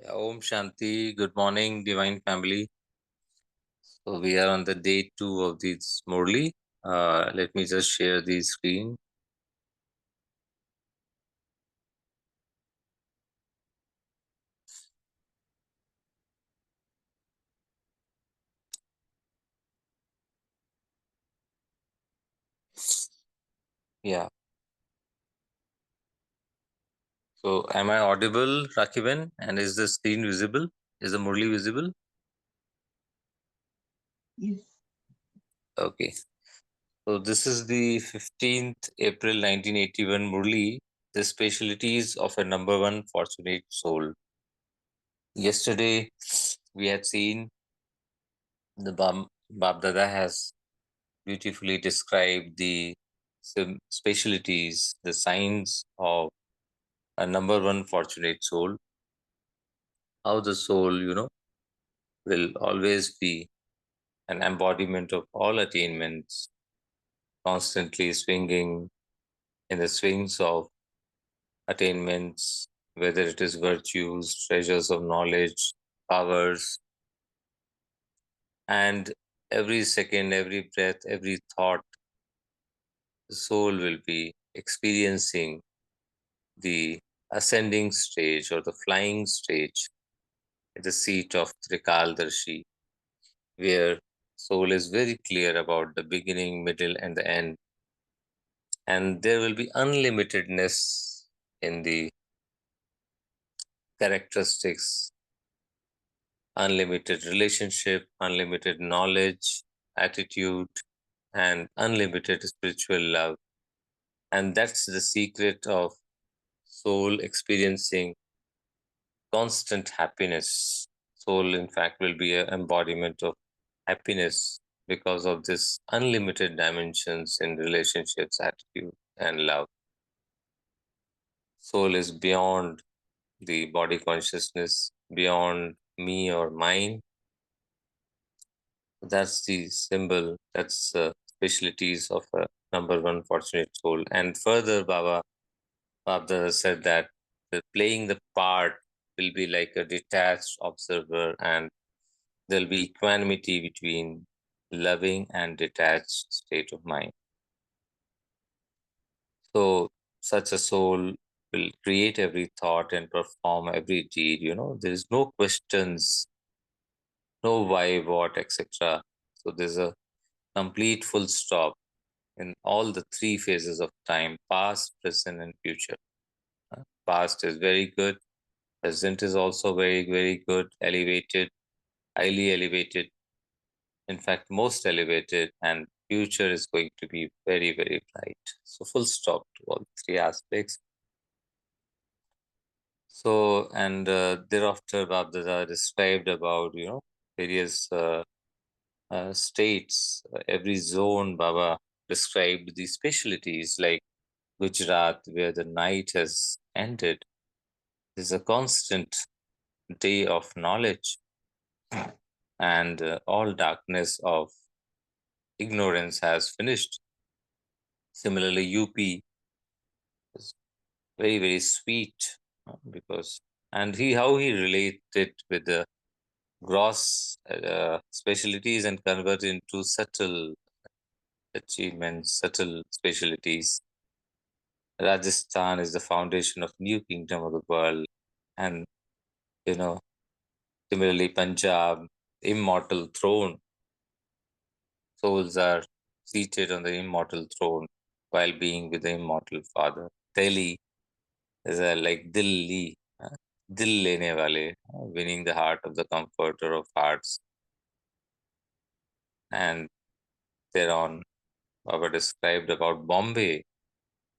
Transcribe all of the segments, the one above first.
Om Shanti. Good morning, Divine Family. So we are on the day 2 of this Murli. Let me just share the screen. Yeah. So am I audible, Rakiban? And is the screen visible? Is the Murli visible? Yes. Okay. So this is the 15th April 1981 Murli, the specialities of a number one fortunate soul. Yesterday we had seen the Bab Dada has beautifully described the specialities, the signs of a number one fortunate soul, how the soul, will always be an embodiment of all attainments, constantly swinging in the swings of attainments, whether it is virtues, treasures of knowledge, powers, and every second, every breath, every thought, the soul will be experiencing the ascending stage or the flying stage at the seat of Trikaldarshi, where soul is very clear about the beginning, middle, and the end. And there will be unlimitedness in the characteristics, unlimited relationship, unlimited knowledge, attitude, and unlimited spiritual love. And that's the secret of soul experiencing constant happiness. Soul, in fact, will be an embodiment of happiness because of this unlimited dimensions in relationships, attitude, and love. Soul is beyond the body consciousness, beyond me or mine. That's the symbol, that's specialties of a number one fortunate soul. And further, Baba said that playing the part will be like a detached observer, and there'll be equanimity between loving and detached state of mind. So such a soul will create every thought and perform every deed. There is no questions, no why, what, etc. So there's a complete full stop in all the three phases of time: past, present, and future. Past is very good, present is also very, very good, elevated, highly elevated, in fact, most elevated, and future is going to be very, very bright. So full stop to all three aspects. So, and thereafter, Babdada described about, various states, every zone, Baba described the specialties like Gujarat, where the night has ended. There's a constant day of knowledge, and all darkness of ignorance has finished. Similarly, UP is very, very sweet because, and how he related with the gross specialties and convert into subtle achievements, subtle specialties. Rajasthan is the foundation of new kingdom of the world, and you know, similarly Punjab, immortal throne. Souls are seated on the immortal throne while being with the immortal Father. Delhi is like Dilli, Dil lene wale, winning the heart of the comforter of hearts. And thereon, Baba described about Bombay,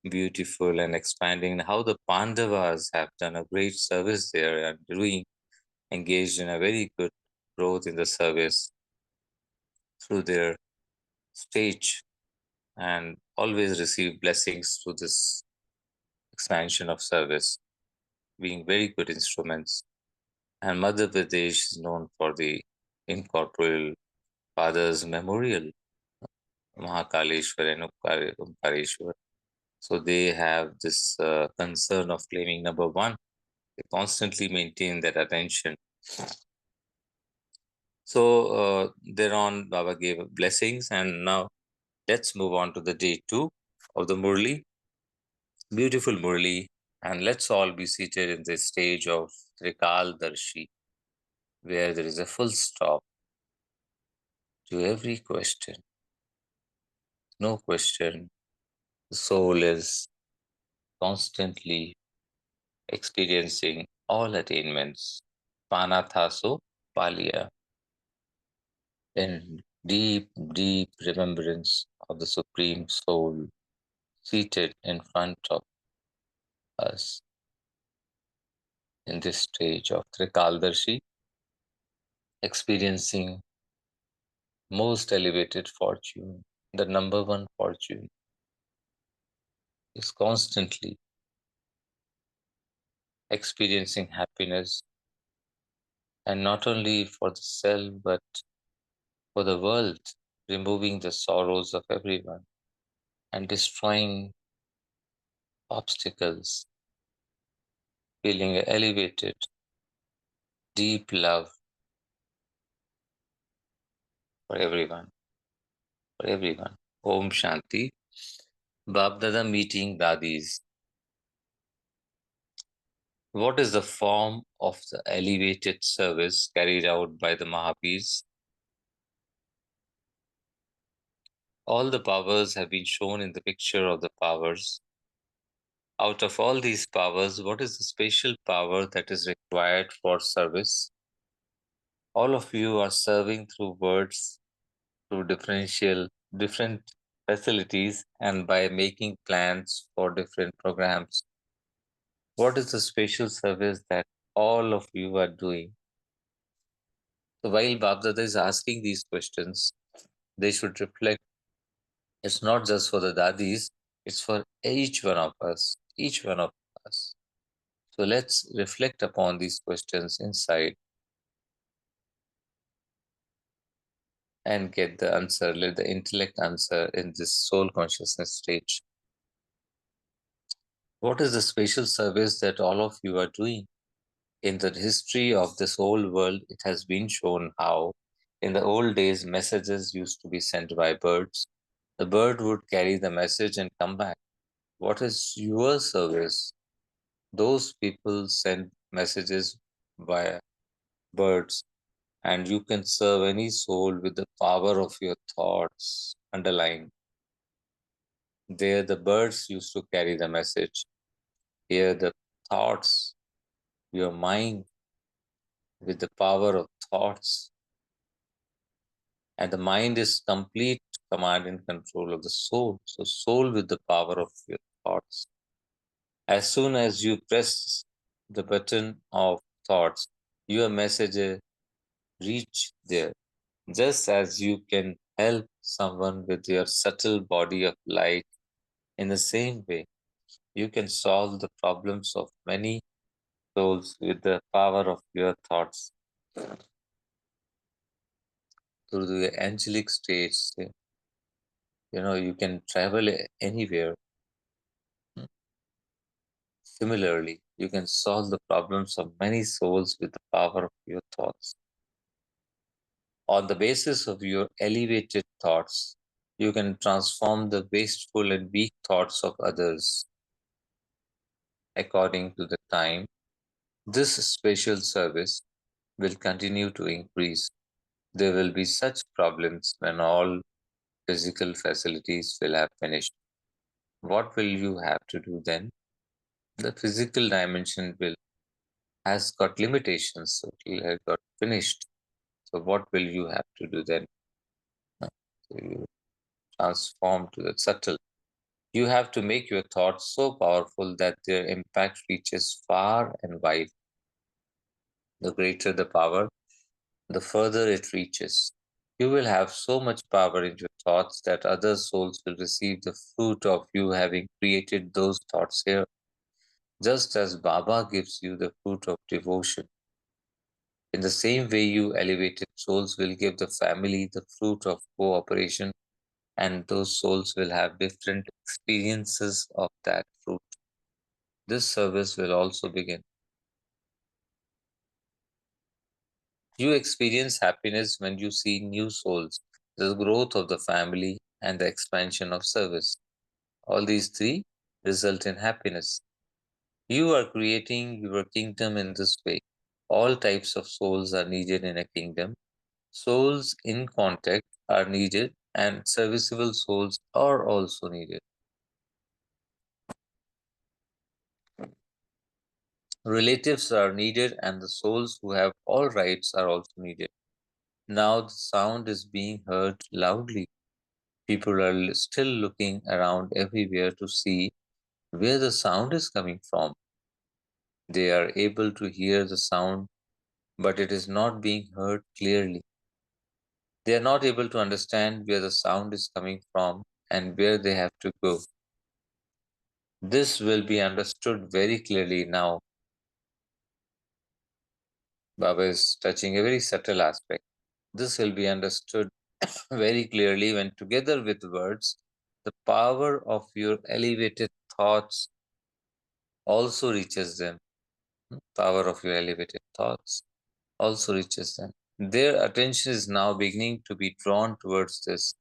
beautiful and expanding, how the Pandavas have done a great service there and doing engaged in a very good growth in the service through their stage and always receive blessings through this expansion of service, being very good instruments. And Madhya Pradesh is known for the incorporeal Father's Memorial, Mahakaleshwar and Omkareshwar. So they have this concern of claiming number one. They constantly maintain that attention. So thereon, Baba gave blessings, and now let's move on to the day 2 of the Murli. Beautiful Murli, and let's all be seated in the stage of Trikal Darshi, where there is a full stop to every question. No question. The soul is constantly experiencing all attainments. Panathaso Palia, in deep, deep remembrance of the Supreme Soul seated in front of us in this stage of Trikaldarshi, experiencing most elevated fortune, the number one fortune, is constantly experiencing happiness, and not only for the self but for the world, removing the sorrows of everyone and destroying obstacles, feeling elevated, deep love for everyone, for everyone. Om Shanti. Babdada meeting Dadis. What is the form of the elevated service carried out by the Mahavirs? All the powers have been shown in the picture of the powers. Out of all these powers, what is the special power that is required for service? All of you are serving through words, through different facilities, and by making plans for different programs. What is the special service that all of you are doing? So while Babdada is asking these questions, they should reflect. It's not just for the dadis, it's for each one of us, each one of us. So let's reflect upon these questions inside and get the answer, let the intellect answer in this soul consciousness stage. What is the special service that all of you are doing? In the history of this whole world, it has been shown how in the old days messages used to be sent by birds. The bird would carry the message and come back. What is your service? Those people send messages via birds, and you can serve any soul with the power of your thoughts. Underline. There, the birds used to carry the message. Here, the thoughts, your mind with the power of thoughts. And the mind is complete command and control of the soul. So, soul with the power of your thoughts. As soon as you press the button of thoughts, your message reach there. Just as you can help someone with your subtle body of light, in the same way, you can solve the problems of many souls with the power of your thoughts. Through the angelic states, you can travel anywhere. Similarly, you can solve the problems of many souls with the power of your thoughts. On the basis of your elevated thoughts, you can transform the wasteful and weak thoughts of others. According to the time, this special service will continue to increase. There will be such problems when all physical facilities will have finished. What will you have to do then? The physical dimension has got limitations, so it has got finished. So what will you have to do then? So you transform to the subtle. You have to make your thoughts so powerful that their impact reaches far and wide. The greater the power, the further it reaches. You will have so much power in your thoughts that other souls will receive the fruit of you having created those thoughts here. Just as Baba gives you the fruit of devotion, in the same way, you elevated souls will give the family the fruit of cooperation, and those souls will have different experiences of that fruit. This service will also begin. You experience happiness when you see new souls, the growth of the family, and the expansion of service. All these three result in happiness. You are creating your kingdom in this way. All types of souls are needed in a kingdom. Souls in contact are needed, and serviceable souls are also needed. Relatives are needed, and the souls who have all rights are also needed. Now the sound is being heard loudly. People are still looking around everywhere to see where the sound is coming from. They are able to hear the sound, but it is not being heard clearly. They are not able to understand where the sound is coming from and where they have to go. This will be understood very clearly now. Baba is touching a very subtle aspect. This will be understood very clearly when, together with words, the power of your elevated thoughts also reaches them. Power of your elevated thoughts also reaches them. Their attention is now beginning to be drawn towards this.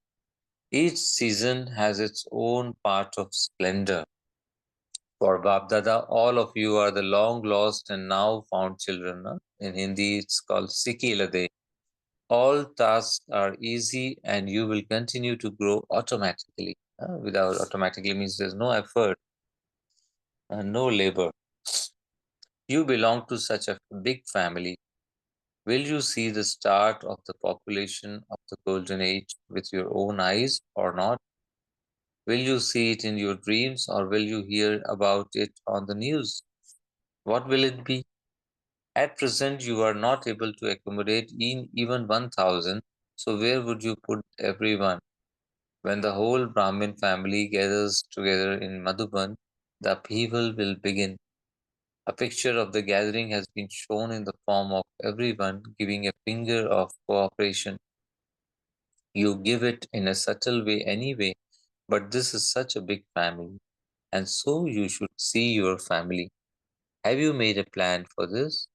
Each season has its own part of splendor. For Bapdada, all of you are the long lost and now found children. In Hindi, it's called Sikhi Lade. All tasks are easy and you will continue to grow automatically. Without automatically means there's no effort and no labor. You belong to such a big family. Will you see the start of the population of the golden age with your own eyes or not? Will you see it in your dreams or will you hear about it on the news? What will it be? At present, you are not able to accommodate in even 1,000, so where would you put everyone? When the whole Brahmin family gathers together in Madhuban, the upheaval will begin. A picture of the gathering has been shown in the form of everyone giving a finger of cooperation. You give it in a subtle way anyway, but this is such a big family, and so you should see your family. Have you made a plan for this?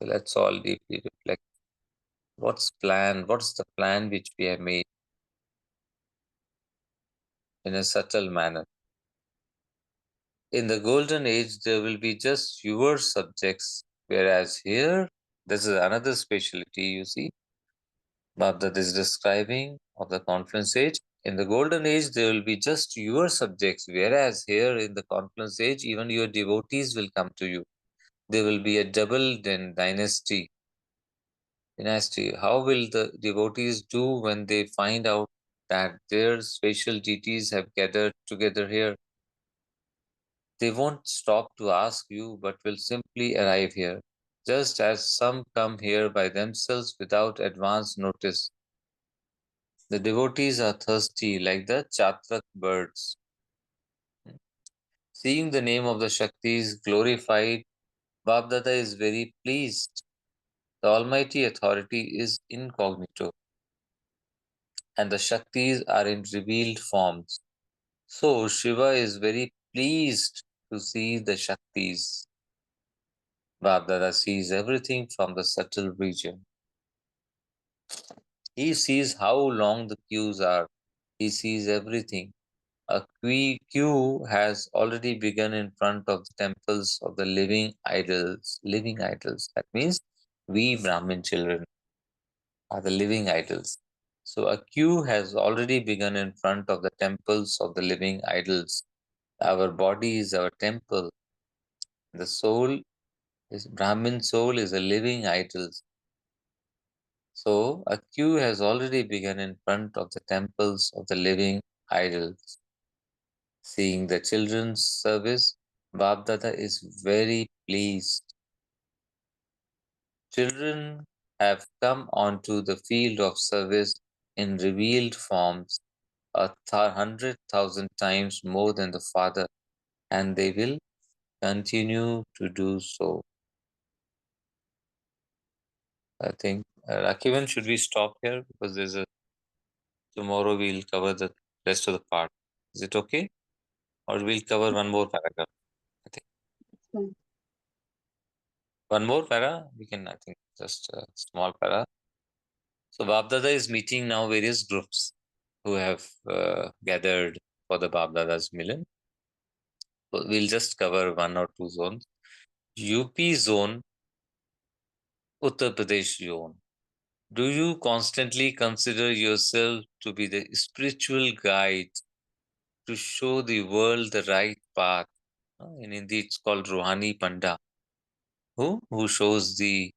So let's all deeply reflect. What's plan? What's the plan which we have made in a subtle manner? In the golden age, there will be just fewer subjects, whereas here, this is another specialty you see, that is describing of the conference age. In the golden age, there will be just your subjects, whereas here in the conference age, even your devotees will come to you. There will be a double dynasty. Dynasty. How will the devotees do when they find out that their special deities have gathered together here? They won't stop to ask you, but will simply arrive here, just as some come here by themselves without advance notice. The devotees are thirsty like the chatrak birds. Seeing the name of the Shaktis glorified, Babdada is very pleased. The Almighty Authority is incognito, and the Shaktis are in revealed forms. So Shiva is very pleased to see the Shaktis. Babdada sees everything from the subtle region. He sees how long the queues are. He sees everything. A queue has already begun in front of the temples of the living idols. Living idols. That means we Brahmin children are the living idols. So a queue has already begun in front of the temples of the living idols. Our body is our temple. The soul is Brahmin soul is a living idol. So a queue has already begun in front of the temples of the living idols. Seeing the children's service, Babdada is very pleased. Children have come onto the field of service in revealed forms 100,000 times more than the Father, and they will continue to do so. I think, Rakivan, should we stop here? Because tomorrow we'll cover the rest of the part. Is it okay? Or we'll cover one more paragraph, I think. Fine. One more para, we can, I think, just a small para. So Babdada is meeting now various groups who have gathered for the Babdada's Milan. So we'll just cover one or two zones. UP zone, Uttar Pradesh zone. Do you constantly consider yourself to be the spiritual guide to show the world the right path? In Hindi, it's called Rohani Panda. Who shows the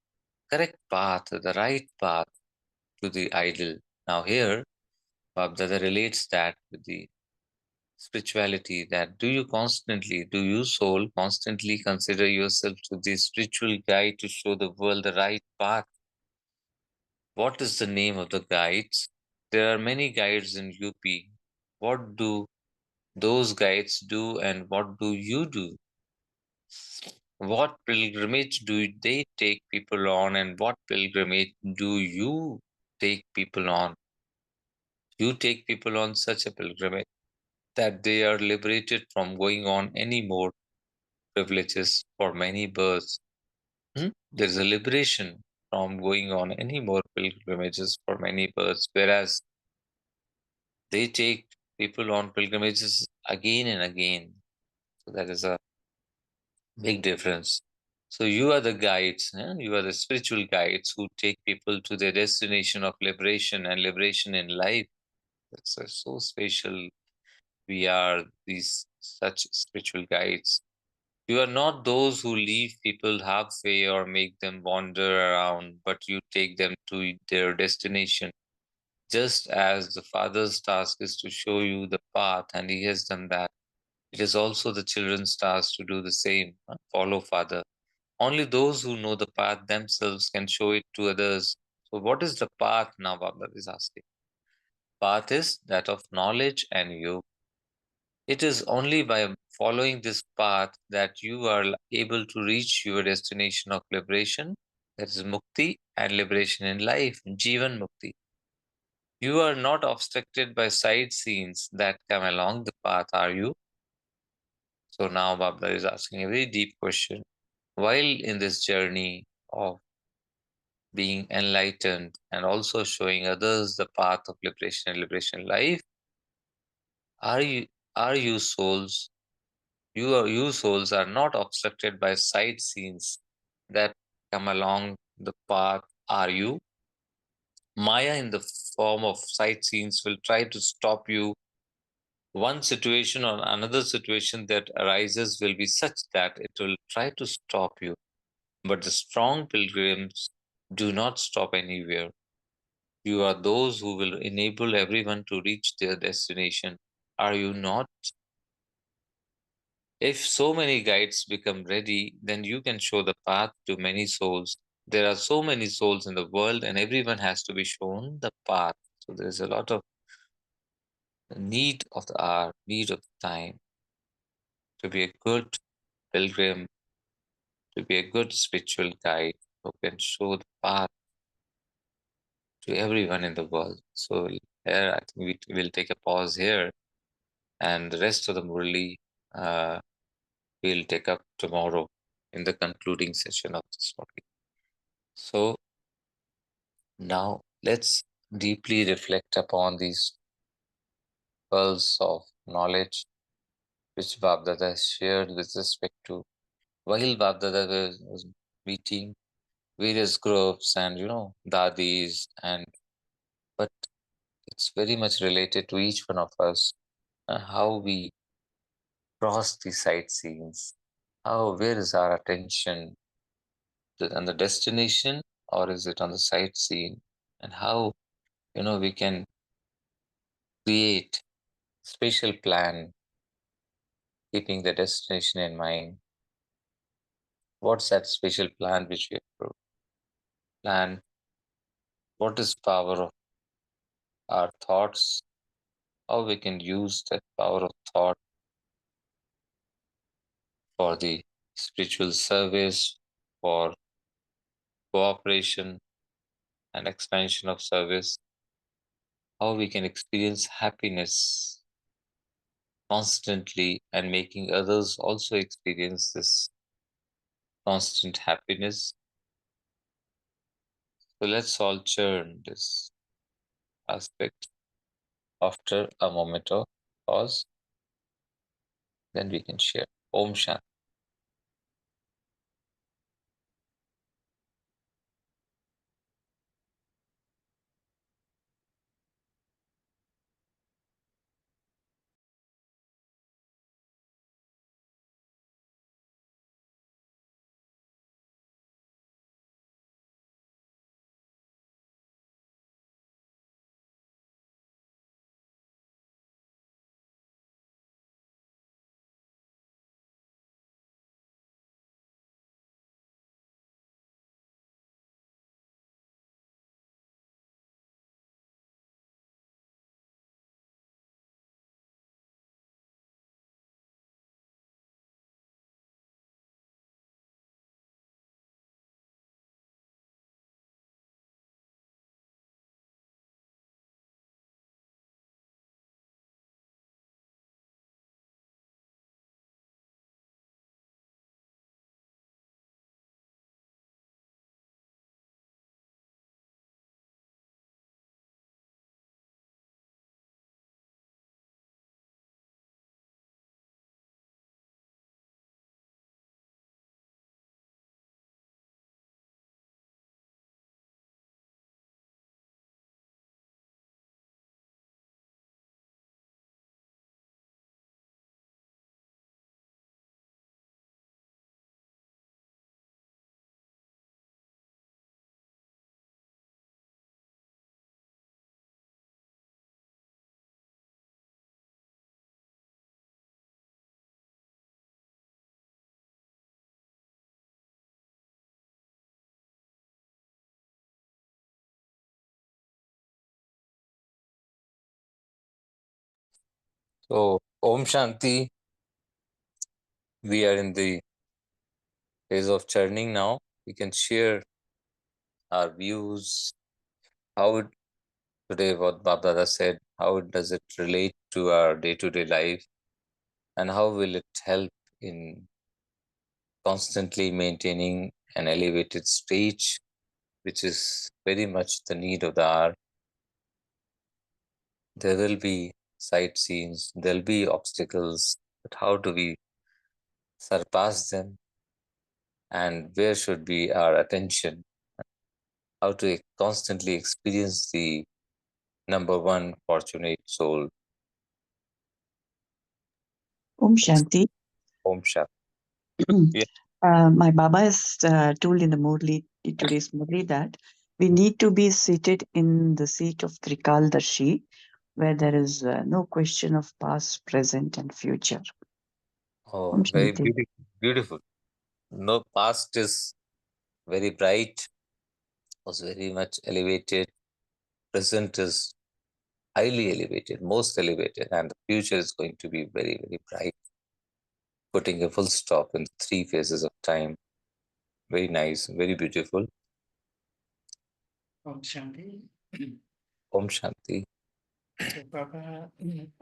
correct path, the right path to the ideal. Now here, Babdada relates that with the spirituality, that do you soul constantly consider yourself to the spiritual guide to show the world the right path? What is the name of the guides? There are many guides in UP. What do those guides do and what do you do? What pilgrimage do they take people on and what pilgrimage do you take people on? You take people on such a pilgrimage that they are liberated from going on any more privileges for many births. There is a liberation from going on any more pilgrimages for many births, whereas they take people on pilgrimages again and again. So that is a big difference. So you are the guides, you are the spiritual guides who take people to their destination of liberation and liberation in life. That's so special. We are these such spiritual guides. You are not those who leave people halfway or make them wander around, but you take them to their destination. Just as the Father's task is to show you the path, and He has done that, it is also the children's task to do the same. Follow Father. Only those who know the path themselves can show it to others. So, what is the path now? Baba is asking. Path is that of knowledge and yoga. It is only by following this path that you are able to reach your destination of liberation, that is mukti and liberation in life, Jivan Mukti. You are not obstructed by side scenes that come along the path, are you? So now Babla is asking a very deep question. While in this journey of being enlightened and also showing others the path of liberation and liberation life, are you are you souls you souls are not obstructed by side scenes that come along the path, are you? Maya in the form of side scenes will try to stop you. One situation or another situation that arises will be such that it will try to stop you. But the strong pilgrims do not stop anywhere. You are those who will enable everyone to reach their destination. Are you not? If so many guides become ready, then you can show the path to many souls. There are so many souls in the world, and everyone has to be shown the path. So there is a lot of need of the hour, need of the time to be a good pilgrim, to be a good spiritual guide who can show the path to everyone in the world. So here, I think we will take a pause here, and the rest of the Murli we'll take up tomorrow in the concluding session of this topic. So now let's deeply reflect upon these pearls of knowledge which Babdada has shared with respect to while Babdada was meeting various groups and dadis, and but it's very much related to each one of us, how we cross the sightseeings, how where is our attention on the destination or is it on the sightseeing, and how we can create spatial plan keeping the destination in mind. What's that spatial plan which we have to plan? What is power of our thoughts? How we can use that power of thought for the spiritual service, for cooperation and expansion of service, how we can experience happiness constantly and making others also experience this constant happiness. So let's all churn this aspect after a moment of pause. Then we can share. Om Shanti. So, Om Shanti. We are in the phase of churning now. We can share our views, how it, today what Baba said, how does it relate to our day-to-day life, and how will it help in constantly maintaining an elevated stage, which is very much the need of the hour. There will be side scenes, there'll be obstacles, but how do we surpass them, and where should be our attention? How to constantly experience the number one fortunate soul. Om Shanti. Om Shanti. Yeah. My Baba has told in the Murli, today's Murli, that we need to be seated in the seat of Trikaldarshi, where there is no question of past, present, and future. Om Oh, very Shanti. beautiful. Beautiful. No, past is very bright, was very much elevated. Present is highly elevated, most elevated, and the future is going to be very, very bright, putting a full stop in the three phases of time. Very nice, very beautiful. Om Shanti. Om Shanti. So Baba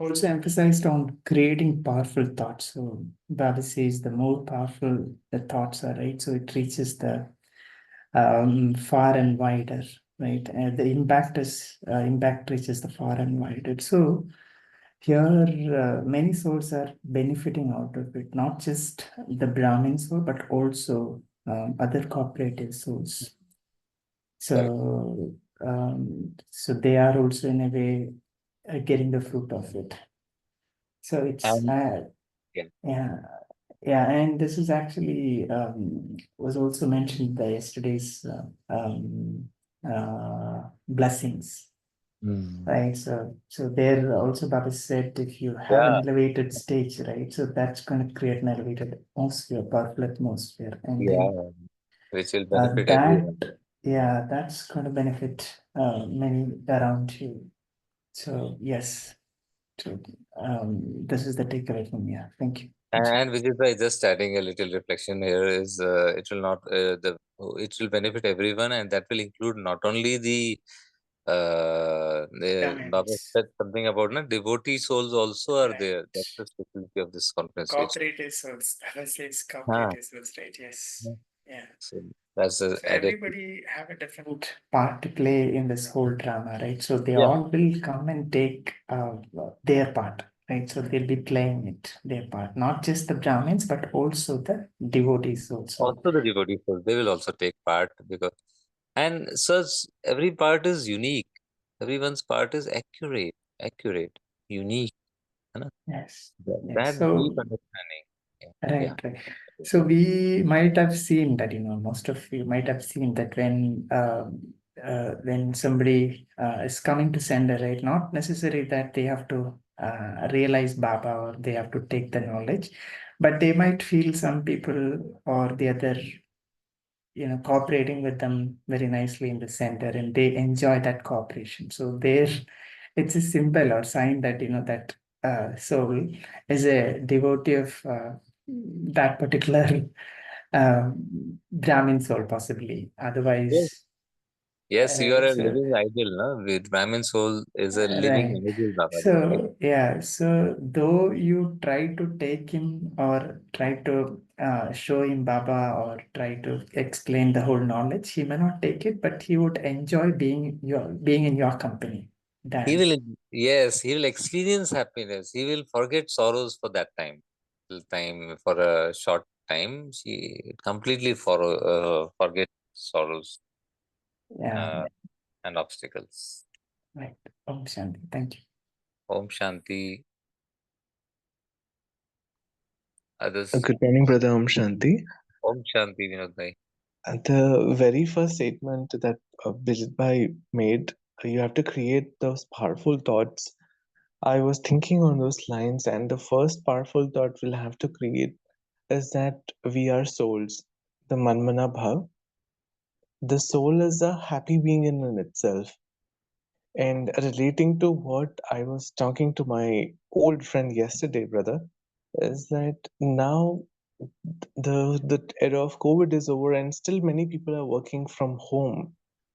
also emphasized on creating powerful thoughts. So Baba says the more powerful the thoughts are, right? So it reaches the far and wider, right? And the impact reaches the far and wider. So here many souls are benefiting out of it, not just the Brahmin soul, but also other cooperative souls. So, so they are also in a way getting the fruit of it. So it's Yeah. yeah, and this is actually was also mentioned by yesterday's blessings, right? So there also Baba said if you have an Yeah. elevated stage, right? So that's going to create an elevated atmosphere, powerful atmosphere, and then Yeah. Which will benefit everyone. that's going to benefit many around you. So yes, so this is the takeaway from here. Thank you. And which is by just adding a little reflection here is it will not it will benefit everyone, and that will include not only the Baba Brahmins, said something about devotee souls also are there. right? That's the specialty of this conference also. Cooperative souls. Baba says Ah, cooperative souls, right? Yes. Yeah. So that's a So added. everybody have a different part to play in this whole drama, right? So they Yeah. all will come and take their part, right? So they'll be playing it, their part, not just the Brahmins, but also the devotees also. Also the devotees, they will also take part, because and such every part is unique. Everyone's part is accurate, unique. है ना? Yes. That Yes. deep So understanding. Yeah. Yeah. right, right. So we might have seen that, most of you might have seen that when somebody is coming to sender, right, not necessary that they have to realize Baba or they have to take the knowledge, but they might feel some people or the other, cooperating with them very nicely in the center, and they enjoy that cooperation. So there, it's a symbol or sign that, that soul is a devotee of that particular Brahmin soul, possibly. Yes. Otherwise, Yes, you are a so living idol, no? With Brahmin soul is a living right. idol, Baba. So yeah, so though you try to take him or try to show him Baba or try to explain the whole knowledge, he may not take it, but he would enjoy being in your company. He Then will, yes, he will experience happiness. He will forget sorrows for that time. For a short time, she completely forget sorrows yeah, uh, and obstacles. right. Om Shanti. Thank you. Om Shanti. Others. Good morning, Brother Om Shanti. Om Shanti, Vinod bhai. The very first statement that Bijit Bhai made, you have to create those powerful thoughts. I was thinking on those lines, and the first powerful thought we'll have to create is that we are souls. The Manmana Bhav. The soul is a happy being in itself. And relating to what I was talking to my old friend yesterday, brother, is that now the era of COVID is over, and still many people are working from home.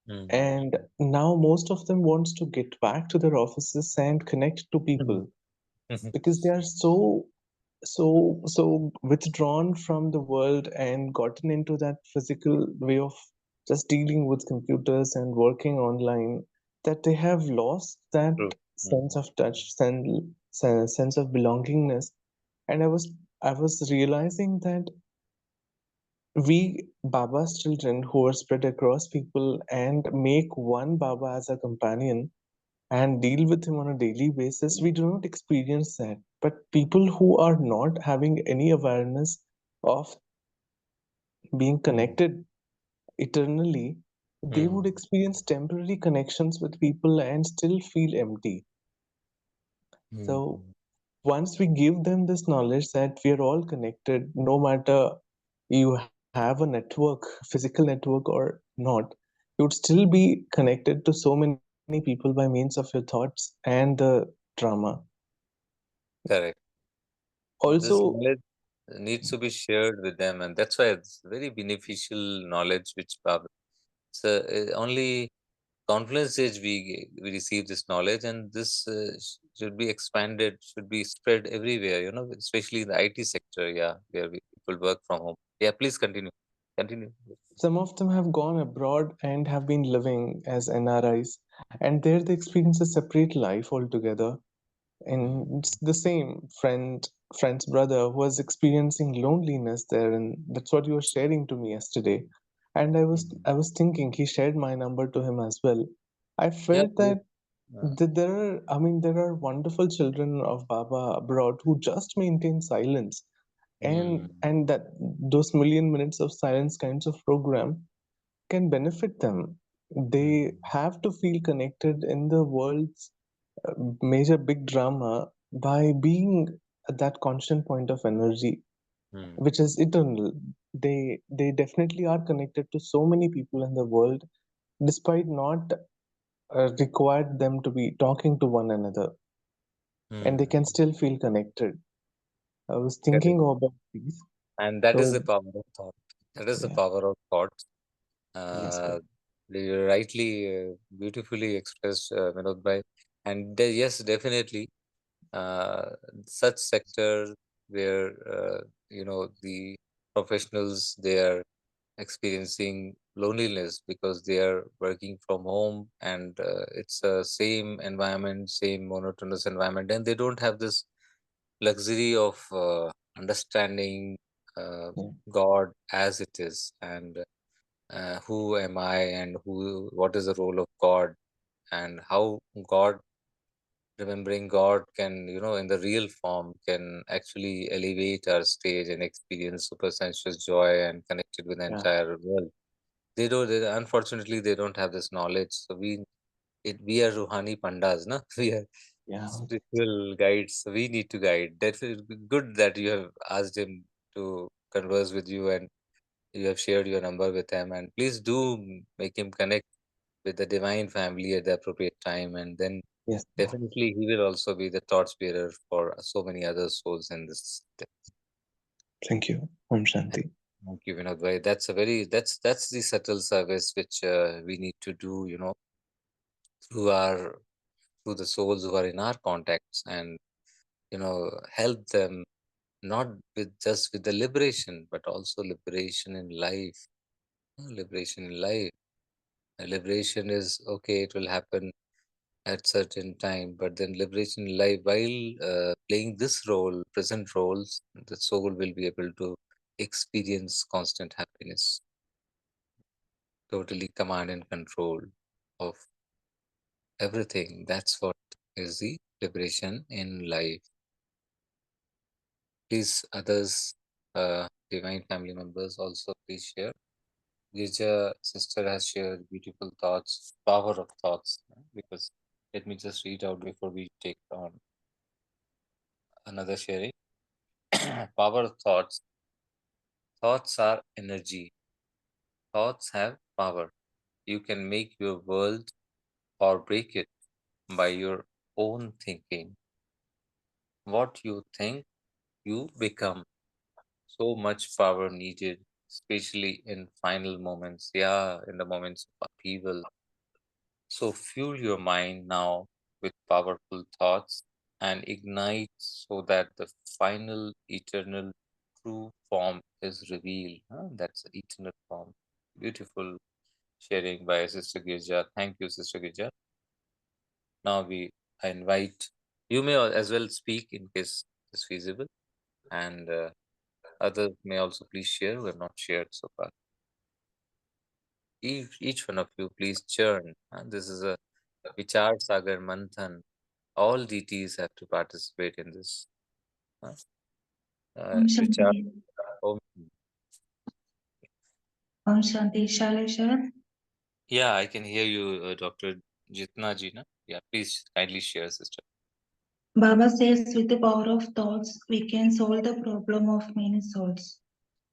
Hmm. And now most of them wants to get back to their offices and connect to people, because they are so withdrawn from the world and gotten into that physical way of just dealing with computers and working online, that they have lost that True. sense of touch, sense of belongingness. And I was realizing that we Baba's children who are spread across people and make one Baba as a companion and deal with him on a daily basis, we do not experience that. But people who are not having any awareness of being connected eternally, they would experience temporary connections with people and still feel empty. So once we give them this knowledge that we are all connected, no matter you have a network, physical network or not, you would still be connected to so many people by means of your thoughts and the drama. Correct. This Also, knowledge needs to be shared with them, and that's why it's very beneficial knowledge which Baba. So only confluence stage we receive this knowledge, and this should be expanded, should be spread everywhere. Especially in the IT sector, yeah, where people work from home. Yeah, please continue. Continue. some of them have gone abroad and have been living as NRIs, and there they experience a separate life altogether. And it's the same friend's brother who was experiencing loneliness there, and that's what you were sharing to me yesterday. And I was thinking he shared my number to him as well. I Yeah, felt please. that there are wonderful children of Baba abroad who just maintain silence, and that those million minutes of silence kinds of program can benefit them. They have to feel connected in the world's major big drama by being at that constant point of energy, which is eternal. They definitely are connected to so many people in the world, despite not required them to be talking to one another, and they can still feel connected. I was Correct. thinking about these. And that is the So power of thought. That is the yeah, power of thought. yes, Uh, brother. you rightly, beautifully expressed, Vinod bhai. And yes, definitely, uh, such sector where the professionals they are experiencing loneliness because they are working from home, and it's a same environment, same monotonous environment, and they don't have this luxury of understanding Yeah. God as it is, and who am I, and what is the role of God, and how God, remembering God can, in the real form, can actually elevate our stage and experience supersensuous joy and connected with the Yeah. entire world. Unfortunately, they don't have this knowledge. So we are Ruhani Pandas, no? We are Yeah. spiritual guides. So we need to guide. That is good that you have asked him to converse with you, and you have shared your number with him. And please do make him connect with the divine family at the appropriate time, and then Yes. definitely he will also be the torchbearer for so many other souls in this. Thank you. Om Shanti. Thank you, Vinod bhai. That's a very that's the subtle service which we need to do, through our through the souls who are in our contacts, and help them not with the liberation, but also liberation in life. Liberation in life. Liberation is okay; it will happen at certain time, but then liberation in life, while playing this role, present roles, the soul will be able to experience constant happiness, totally command and control of everything. That's what is the liberation in life. Please, others, divine family members, also please share. Gija sister has shared beautiful thoughts, power of thoughts. Because let me just read out before we take on another sharing. Power of thoughts. Thoughts are energy. Thoughts have power. You can make your world or break it by your own thinking. What you think, you become. So much power needed, especially in final moments. Yeah, in the moments of upheaval. So fuel your mind now with powerful thoughts and ignite so that the final eternal true form is revealed. Huh? That's the eternal form. Beautiful sharing by Sister Girja. Thank you, Sister Girja. Now I invite you may as well speak in case it's feasible, and others may also please share who have not shared so far. Each one of you, please churn. This is a Vichar Sagar Manthan. All deities have to participate in this. Uh, Om Vichar. Shanti. Om. Om Shanti. Shall I share? Yeah, I can hear you, Dr. Jitna ji. Na? Yeah, please kindly share, sister. Baba says with the power of thoughts, we can solve the problem of many souls.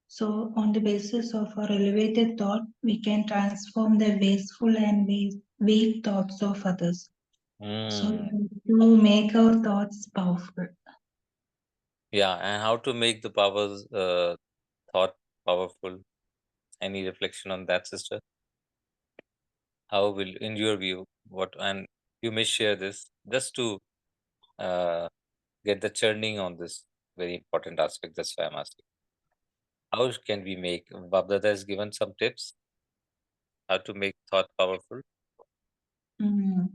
So, on the basis of our elevated thought, we can transform the wasteful and weak thoughts of others. So, Mm. to make our thoughts powerful. Yeah, and how to make the thought powerful? Any reflection on that, sister? How will, in your view, what, and you may share this just to uh, get the churning on this very important aspect. That's why I'm asking. How can we make, Babdada has given some tips how to make thought powerful. Mm.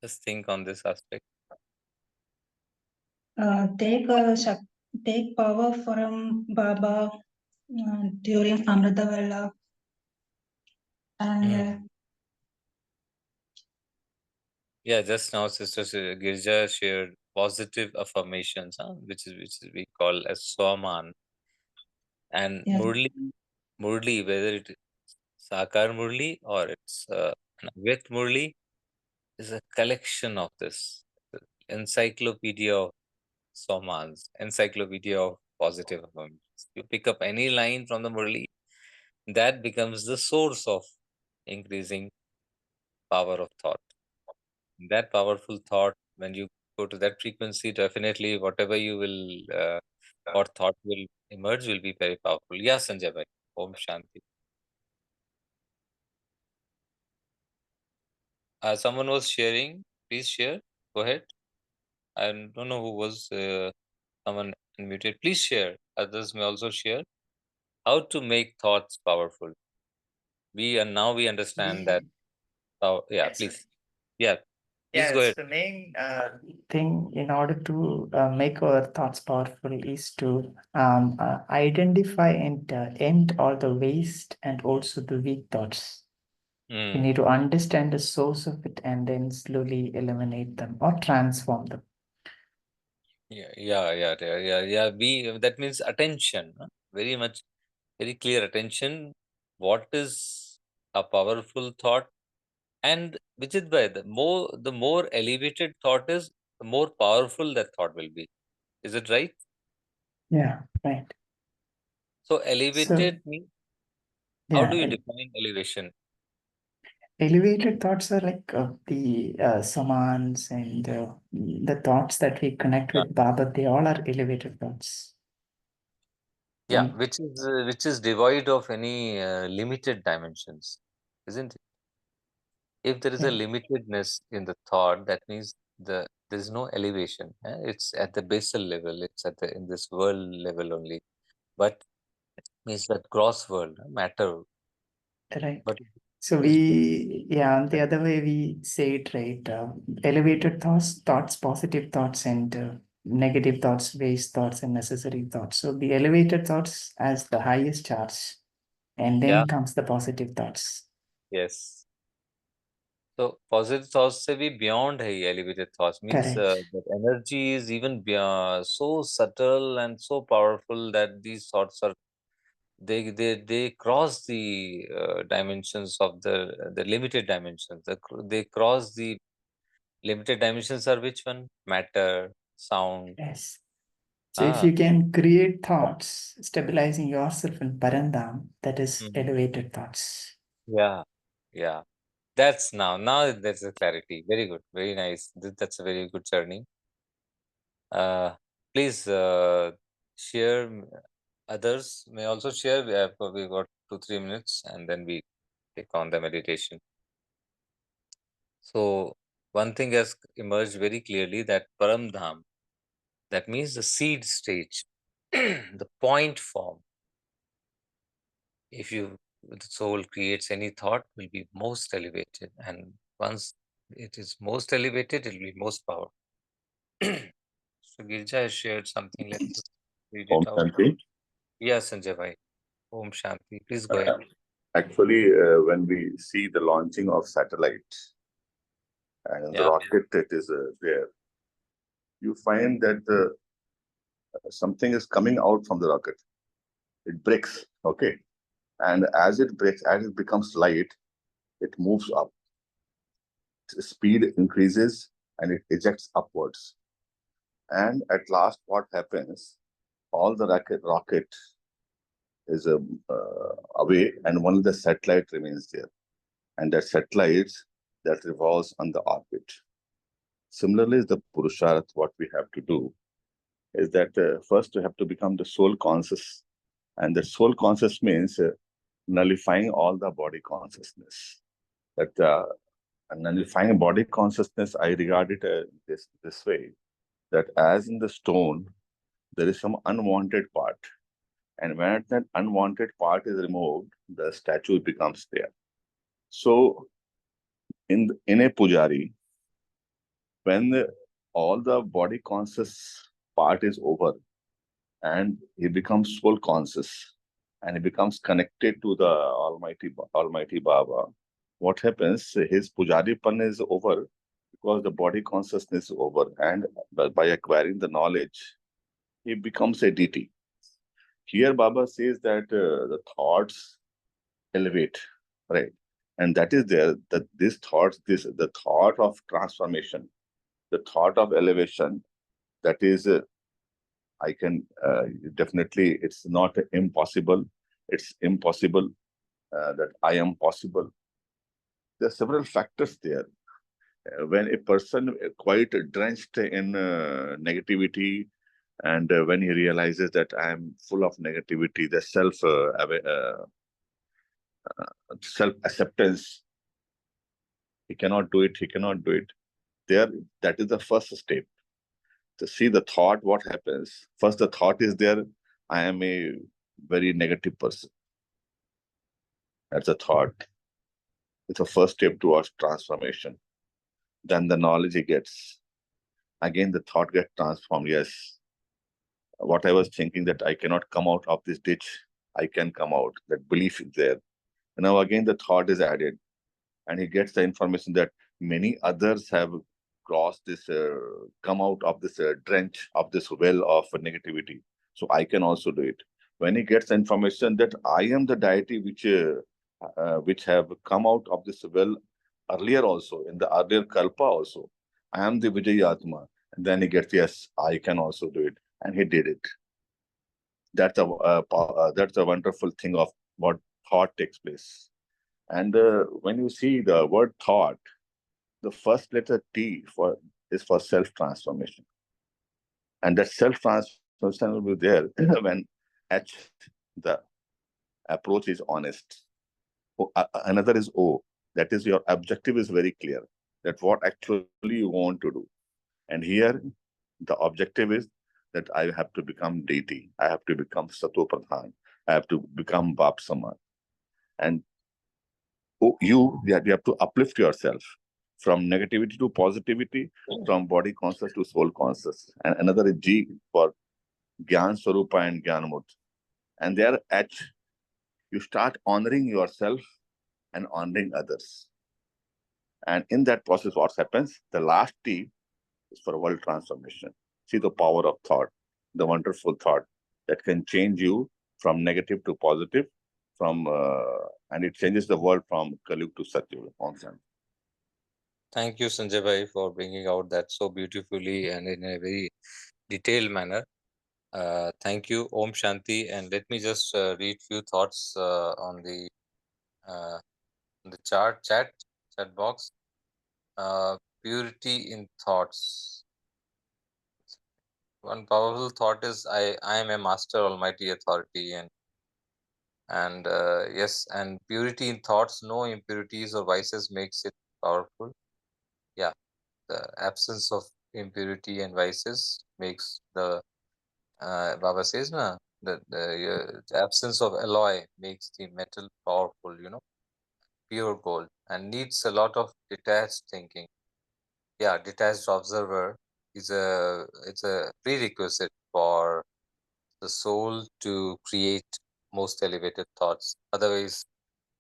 Just think on this aspect. Take take power from Baba during Amrita Vela and Mm. Yeah, just now Sister Girja shared positive affirmations, which is we call as Swaman. And yes. Murli, whether it is Sakar Murli or it's an Avyakt Murli, is a collection of this encyclopedia of Swamans, encyclopedia of positive affirmations. You pick up any line from the Murli, that becomes the source of increasing power of thought. That powerful thought, when you go to that frequency, definitely whatever you will or thought will emerge will be very powerful. Yeah, Sanjay bhai. Om Shanti. Someone was sharing. Please share. Go ahead. I don't know who was someone unmuted. Please share. Others may also share. how to make thoughts powerful. We understand that. Oh, yeah, Yes. please. Yeah, please go Yes, ahead. the main thing in order to make our thoughts powerful is to identify and end all the waste and also the weak thoughts. We Mm. need to understand the source of it and then slowly eliminate them or transform them. Yeah. That means attention. Huh? Very much, very clear attention. What is a powerful thought? And Vijit bhai, the more elevated thought is, the more powerful that thought will be. Is it right? Yeah, right. So So, elevated means, how do you yeah, define elevation? elevated thoughts are like the samans and the thoughts that we connect Yeah, with Baba, they all are elevated thoughts. yeah, And which is devoid of any limited dimensions, isn't it? If there is a yeah, limitedness in the thought, that means there is no elevation. It's at the basal level. It's at the in this world level only. But means that gross world, matter. right. But So it is on the other way, we say it right. Elevated thoughts, positive thoughts, and negative thoughts, waste thoughts, and necessary thoughts. So the elevated thoughts as the highest charge, and yeah, then comes the positive thoughts. yes. So positive thoughts say be beyond hai elevated thoughts means Correct. that energy is even beyond, so subtle and so powerful that these thoughts are they cross the dimensions of the limited dimensions. They cross the limited dimensions are which one? Matter, sound. Yes. So if Ah, you can create thoughts, stabilizing yourself in Parandam, that is mhm. elevated thoughts. Yeah, yeah. Now that's a clarity. Very good, very nice. That's a very good journey. Uh, Please share. Others may also share. We got 2-3 minutes, and then we take on the meditation. So one thing has emerged very clearly that Paramdham, that means the seed stage, the point form. If the soul creates any thought, will be most elevated, and once it is most elevated, it will be most powerful. So Girja has shared something. Let's just read Om it out. Shanti. Yes, Sanjay bhai. Om Shanti. Please go Uh, ahead. Actually, when we see the launching of satellites and the Yeah. rocket that is there, you find that something is coming out from the rocket. It breaks, okay? And as it breaks, as it becomes light, it moves up. Its speed increases and it ejects upwards. And at last, what happens? All the rocket is away, and only the satellite remains there. And that satellite that revolves on the orbit. Similarly, the Purusharth, what we have to do is that first we have to become the soul conscious. And the soul conscious means nullifying all the body consciousness. That nullifying body consciousness, I regard it this way, that as in the stone, there is some unwanted part. And when that unwanted part is removed, the statue becomes there. So in a pujari, when all the body conscious part is over and he becomes soul conscious and he becomes connected to the Almighty Baba, what happens? His pujaripan is over because the body consciousness is over, and by acquiring the knowledge, he becomes a deity. Here, Baba says that the thoughts elevate, right? And that is there, that these thoughts, the thought of transformation, the thought of elevation, that is I can definitely, it's not impossible. It's impossible that I am possible. There are several factors there. When a person quite drenched in negativity, and when he realizes that I am full of negativity, the self acceptance, he cannot do it. He cannot do it. There, that is the first step. To see the thought, what happens. First, the thought is there. I am a very negative person. That's a thought. It's a first step towards transformation. Then the knowledge he gets. Again, the thought gets transformed. Yes, what I was thinking that I cannot come out of this ditch, I can come out. That belief is there. And now again, the thought is added, and he gets the information that many others have crossed this, come out of this drench of this well of negativity. So I can also do it. When he gets the information that I am the deity which have come out of this well earlier also, in the earlier kalpa also, I am the Vijayatma. And then he gets, yes, I can also do it. And he did it. That's a wonderful thing of what thought takes place. And when you see the word thought, the first letter T is for self transformation, and that self transformation will be there when H, the approach is honest. Another is O, that is your objective is very clear. That what actually you want to do, and here the objective is that I have to become deity, I have to become Sato Pradhan, I have to become Bap Samad, and you have to uplift yourself from negativity to positivity, from body conscious to soul conscious. And another is G for Gyan Swarupa and Gyanamut. And there H, you start honoring yourself and honoring others. And in that process, what happens? The last T is for world transformation. See the power of thought, the wonderful thought that can change you from negative to positive, and it changes the world from Kaliyug to Satyug. Thank you, Sanjay Bhai, for bringing out that so beautifully and in a very detailed manner. Thank you, Om Shanti. And let me just read few thoughts uh, on the chat box. Purity in thoughts. One powerful thought is I am a master almighty authority, and yes, and purity in thoughts, no impurities or vices makes it powerful. Yeah, the absence of impurity and vices makes the Baba says na the absence of alloy makes the metal powerful, pure gold, and needs a lot of detached thinking. Yeah, detached observer it's a prerequisite for the soul to create most elevated thoughts. Otherwise,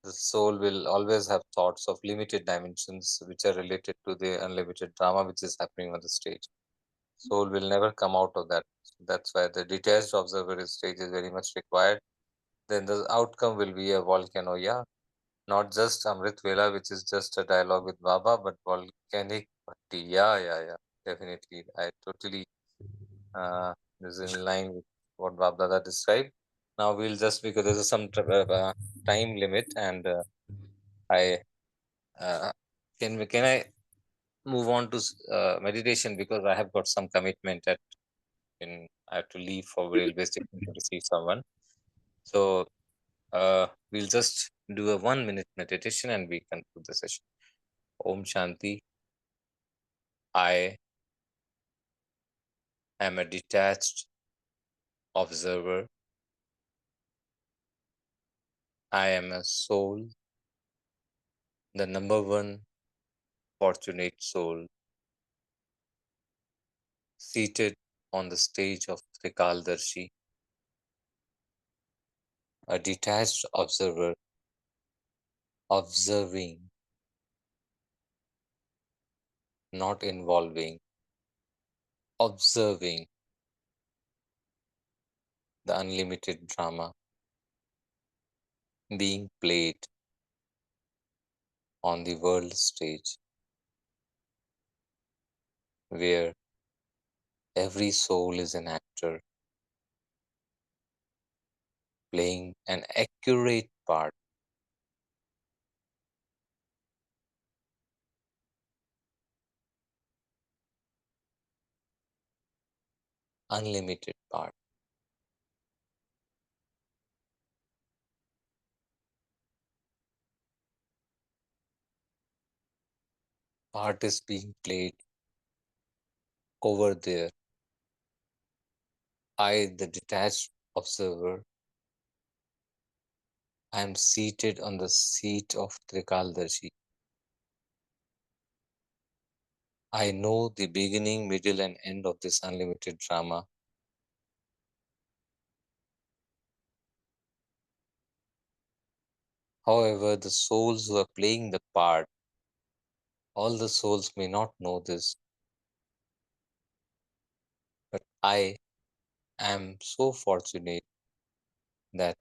the soul will always have thoughts of limited dimensions which are related to the unlimited drama which is happening on the stage. Soul will never come out of that. That's why the detached observer stage is very much required. Then the outcome will be a volcano. Yeah, not just Amrit Vela, which is just a dialogue with Baba, but volcanic bhatti. Yeah. Definitely. I totally is in line with what Baba Dada described. Now we'll just, because there's some time limit, and I uh, can I move on to meditation, because I have got some commitment I have to leave for railway station to receive someone. So we'll just do a 1 minute meditation and we conclude the session. Om Shanti. I am a detached observer. I am a soul, the number one fortunate soul, seated on the stage of Trikaldarshi, a detached observer, observing, not involving, observing the unlimited drama being played on the world stage, where every soul is an actor playing an accurate part, unlimited part. Part is being played over there. I, the detached observer, I am seated on the seat of Trikaldarshi. I know the beginning, middle, and end of this unlimited drama. However, the souls who are playing the part, all the souls may not know this, but I am so fortunate that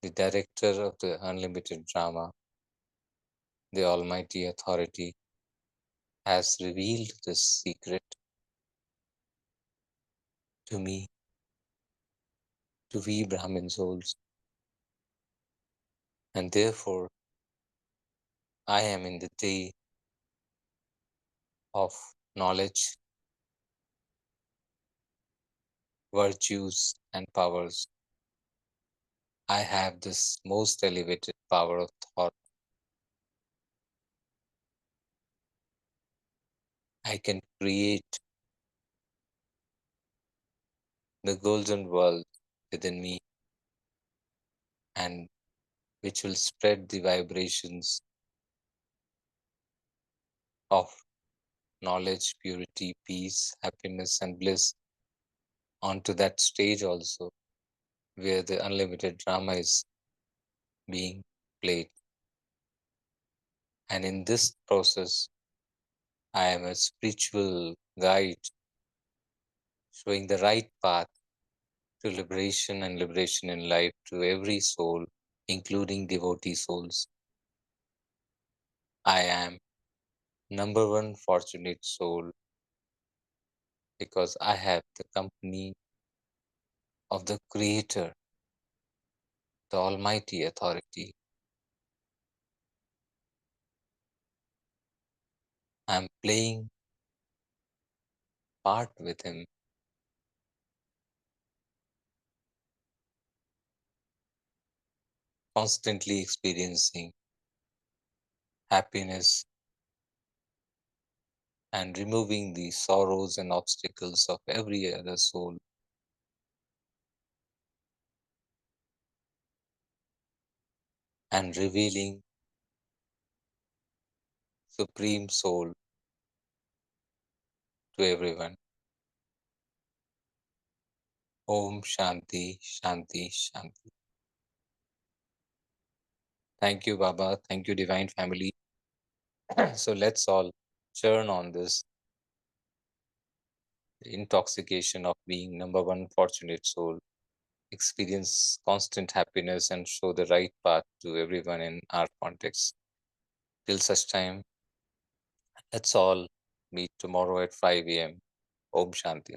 the director of the unlimited drama, the Almighty Authority, has revealed this secret to me, to we Brahmin souls, and therefore I am in the day of knowledge, virtues, and powers. I have this most elevated power of thought. I can create the golden world within me, and which will spread the vibrations of knowledge, purity, peace, happiness, and bliss onto that stage also, where the unlimited drama is being played. And in this process, I am a spiritual guide showing the right path to liberation and liberation in life to every soul, including devotee souls. I am number one fortunate soul because I have the company of the Creator, the Almighty Authority. I am playing part with Him, constantly experiencing happiness and removing the sorrows and obstacles of every other soul. And revealing Supreme Soul to everyone. Om Shanti, Shanti, Shanti. Thank you, Baba. Thank you, Divine Family. So let's all churn on this intoxication of being number one fortunate soul, experience constant happiness, and show the right path to everyone in our context. Till such time, let's all meet tomorrow at 5 a.m. Om Shanti.